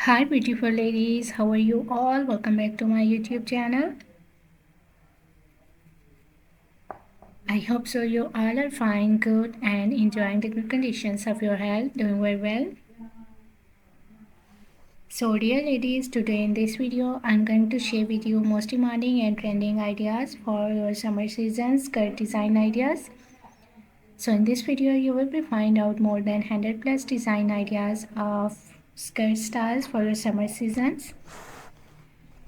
Hi beautiful ladies, how are you all? Welcome back to my YouTube channel. I hope so you all are fine, good and enjoying the good conditions of your health, doing very well. So dear ladies, today in this video I'm going to share with you most demanding and trending ideas for your summer season skirt design ideas. So in this video you will be find out more than 100 plus design ideas of skirt styles for your summer seasons.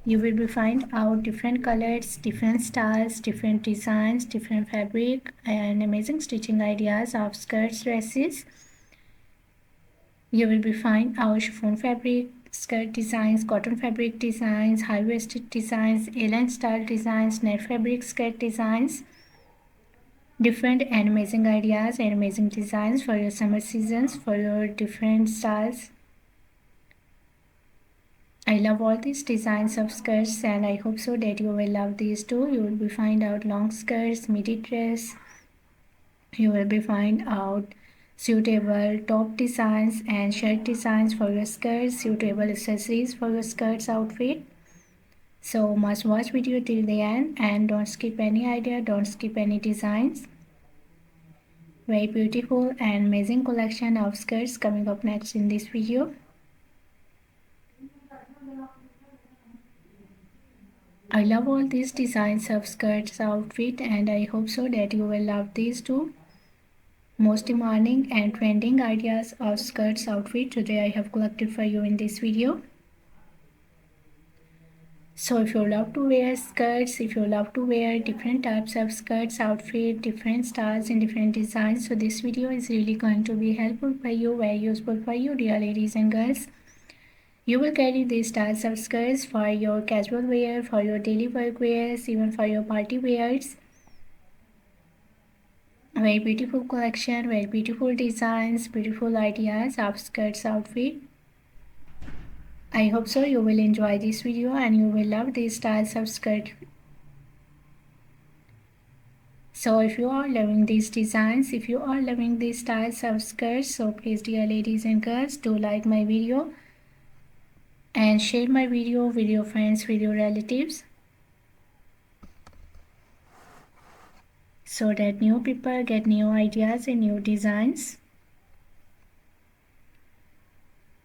You will be find out different colors, different styles, different designs, different fabric and amazing stitching ideas of skirts, dresses. You will be find our chiffon fabric skirt designs, cotton fabric designs, high-waisted designs, A-line style designs, net fabric skirt designs, different and amazing ideas and amazing designs for your summer seasons, for your different styles. I love all these designs of skirts and I hope so that you will love these too. You will be find out long skirts, midi dress. You will be find out suitable top designs and shirt designs for your skirts, suitable accessories for your skirts outfit. So must watch video till the end and don't skip any idea, don't skip any designs. Very beautiful and amazing collection of skirts coming up next in this video. I love all these designs of skirts outfit and I hope so that you will love these too. Most demanding and trending ideas of skirts outfit today I have collected for you in this video. So if you love to wear skirts, if you love to wear different types of skirts outfit, different styles and different designs, so this video is really going to be helpful for you, very useful for you dear ladies and girls. You will carry these styles of skirts for your casual wear, for your daily work wears, even for your party wears. Very beautiful collection, very beautiful designs, beautiful ideas of skirts outfit. I hope so you will enjoy this video and you will love these styles of skirt. So if you are loving these designs, if you are loving these styles of skirts, so please dear ladies and girls, do like my video and share my video with your friends, with your relatives, so that new people get new ideas and new designs.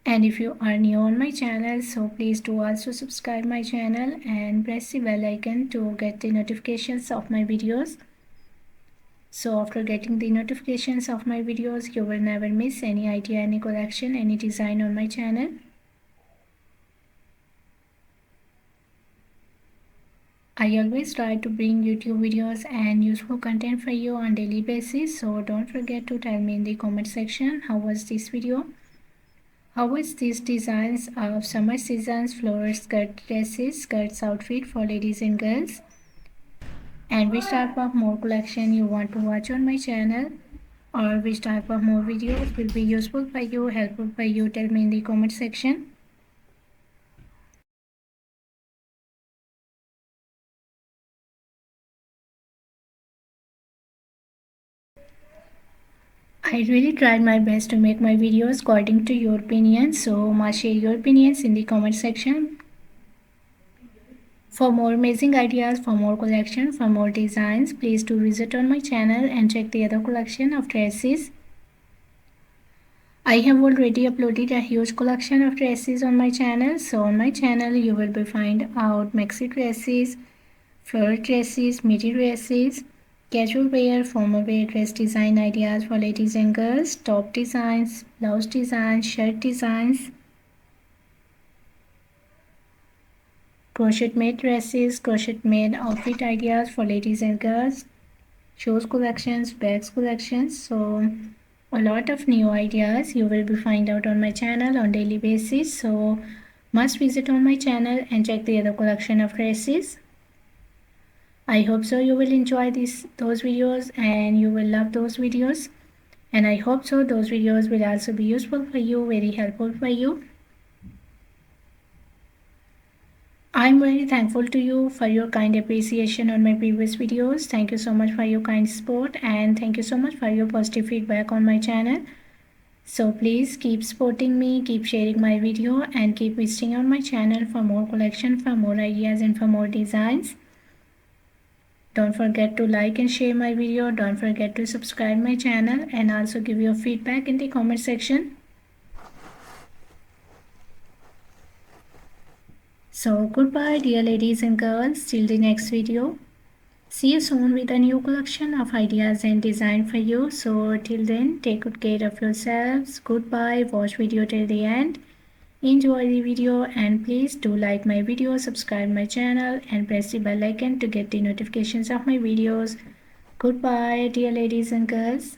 And if you are new on my channel, so please do also subscribe my channel and press the bell icon to get the notifications of my videos. So after getting the notifications of my videos, you will never miss any idea, any collection, any design on my channel. I always try to bring YouTube videos and useful content for you on daily basis. So don't forget to tell me in the comment section how was this video. How was these designs of summer season's floral skirt dresses, skirts outfit for ladies and girls? And which type of more collection you want to watch on my channel, or which type of more videos will be useful for you, helpful for you, tell me in the comment section. I really tried my best to make my videos according to your opinions, so must share your opinions in the comment section. For more amazing ideas, for more collection, for more designs, please do visit on my channel and check the other collection of dresses. I have already uploaded a huge collection of dresses on my channel. So on my channel you will be find out maxi dresses, floral dresses, midi dresses, casual wear, formal wear dress design ideas for ladies and girls, top designs, blouse designs, shirt designs, crochet made dresses, crochet made outfit ideas for ladies and girls, shoes collections, bags collections. So a lot of new ideas you will be find out on my channel on daily basis. So must visit on my channel and check the other collection of dresses. I hope so you will enjoy those videos and you will love those videos, and I hope so those videos will also be useful for you, very helpful for you. I'm very thankful to you for your kind appreciation on my previous videos. Thank you so much for your kind support and thank you so much for your positive feedback on my channel. So please keep supporting me, keep sharing my video, and keep visiting on my channel for more collection, for more ideas, and for more designs. Don't forget to like and share my video. Don't forget to subscribe my channel and also give your feedback in the comment section. So goodbye dear ladies and girls, till the next video. See you soon with a new collection of ideas and design for you. So till then, take good care of yourselves. Goodbye. Watch video till the end. Enjoy the video and please do like my video, subscribe my channel and press the bell icon to get the notifications of my videos. Goodbye dear ladies and girls.